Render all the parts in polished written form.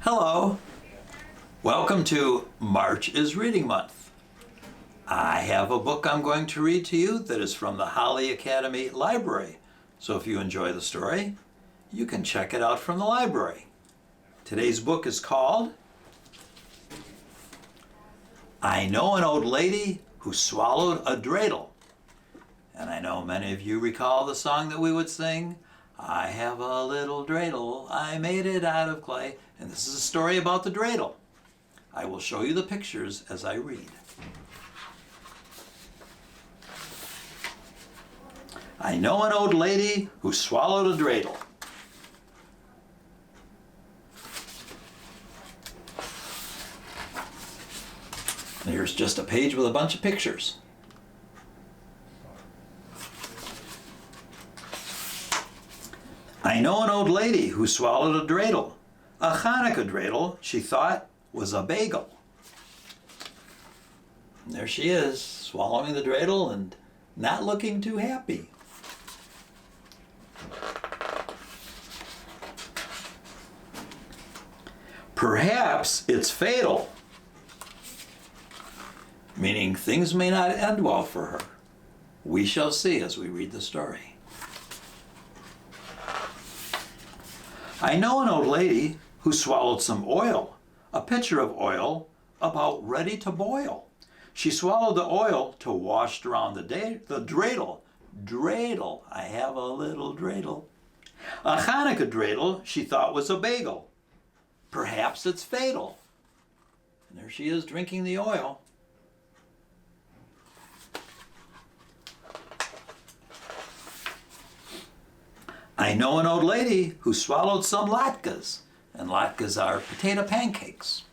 Hello. Welcome to March is Reading Month. I have a book I'm going to read to you that is from the Holly Academy Library. So if you enjoy the story, you can check it out from the library. Today's book is called I Know an Old Lady Who Swallowed a Dreidel. And I know many of you recall the song that we would sing, I have a little dreidel, I made it out of clay. And this is a story about the dreidel. I will show you the pictures as I read. I know an old lady who swallowed a dreidel. Here's just a page with a bunch of pictures. I know an old lady who swallowed a dreidel. A Hanukkah dreidel she thought was a bagel. And there she is, swallowing the dreidel and not looking too happy. Perhaps it's fatal, meaning things may not end well for her. We shall see as we read the story. I know an old lady who swallowed some oil, a pitcher of oil about ready to boil. She swallowed the oil to wash around the dreidel. Dreidel, I have a little dreidel. A Hanukkah dreidel she thought was a bagel. Perhaps it's fatal. And there she is drinking the oil. I know an old lady who swallowed some latkes, and latkes are potato pancakes.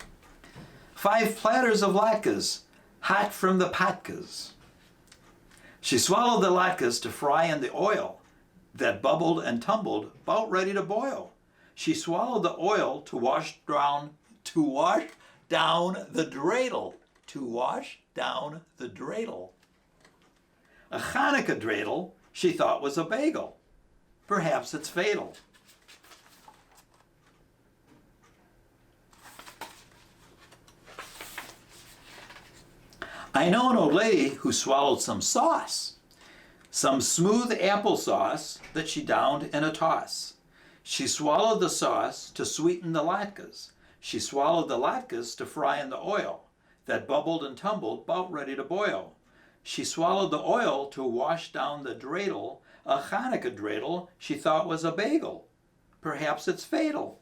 5 platters of latkes, hot from the patkas. She swallowed the latkes to fry in the oil that bubbled and tumbled, about ready to boil. She swallowed the oil to wash down the dreidel. To wash down the dreidel. A Hanukkah dreidel she thought was a bagel. Perhaps it's fatal. I know an old lady who swallowed some sauce, some smooth applesauce that she downed in a toss. She swallowed the sauce to sweeten the latkes. She swallowed the latkes to fry in the oil that bubbled and tumbled, about ready to boil. She swallowed the oil to wash down the dreidel. A Hanukkah dreidel she thought was a bagel. Perhaps it's fatal.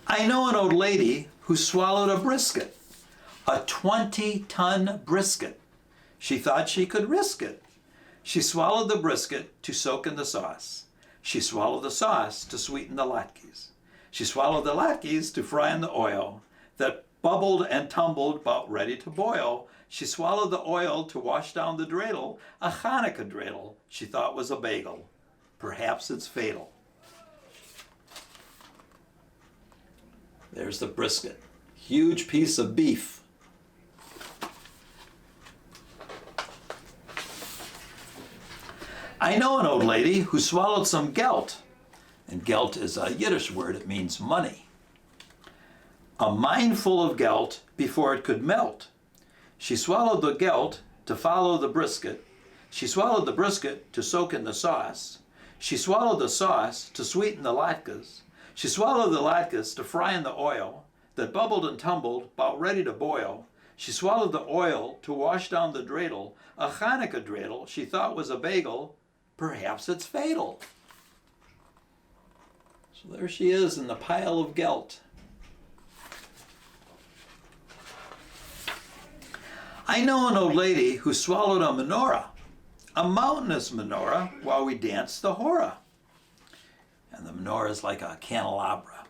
I know an old lady who swallowed a brisket, a 20-ton brisket. She thought she could risk it. She swallowed the brisket to soak in the sauce. She swallowed the sauce to sweeten the latkes. She swallowed the latkes to fry in the oil that bubbled and tumbled, about ready to boil. She swallowed the oil to wash down the dreidel. A Hanukkah dreidel she thought was a bagel. Perhaps it's fatal. There's the brisket. Huge piece of beef. I know an old lady who swallowed some gelt. And gelt is a Yiddish word. It means money. A mine full of gelt before it could melt. She swallowed the gelt to follow the brisket. She swallowed the brisket to soak in the sauce. She swallowed the sauce to sweeten the latkes. She swallowed the latkes to fry in the oil that bubbled and tumbled, about ready to boil. She swallowed the oil to wash down the dreidel. A Hanukkah dreidel she thought was a bagel. Perhaps it's fatal. So there she is in the pile of gelt. I know an old lady who swallowed a menorah, a mountainous menorah, while we danced the hora. And the menorah is like a candelabra.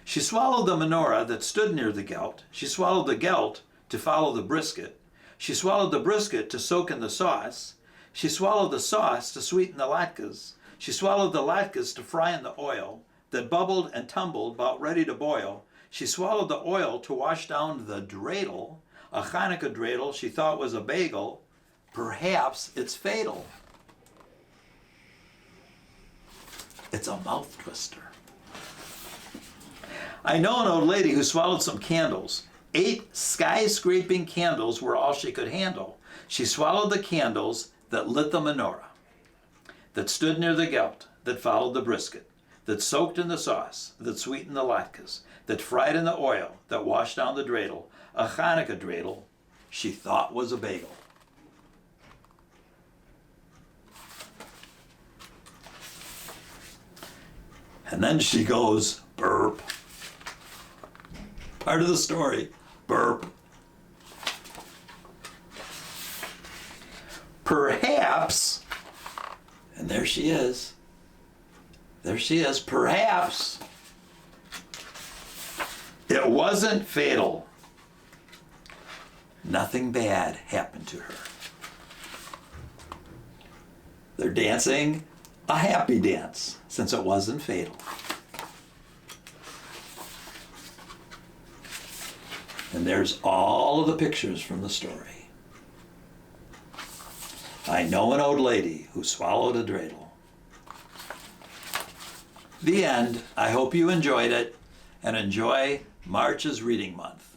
She swallowed the menorah that stood near the gelt. She swallowed the gelt to follow the brisket. She swallowed the brisket to soak in the sauce. She swallowed the sauce to sweeten the latkes. She swallowed the latkes to fry in the oil that bubbled and tumbled, about ready to boil. She swallowed the oil to wash down the dreidel. A Hanukkah dreidel she thought was a bagel. Perhaps it's fatal. It's a mouth twister. I know an old lady who swallowed some candles. 8 skyscraping candles were all she could handle. She swallowed the candles that lit the menorah, that stood near the gelt, that followed the brisket, that soaked in the sauce, that sweetened the latkes, that fried in the oil, that washed down the dreidel, a Hanukkah dreidel she thought was a bagel. And then she goes, burp. Part of the story, burp. Perhaps, and there she is. There she is, perhaps it wasn't fatal. Nothing bad happened to her. They're dancing a happy dance since it wasn't fatal. And there's all of the pictures from the story. I know an old lady who swallowed a dreidel. The end. I hope you enjoyed it and enjoy March's reading month.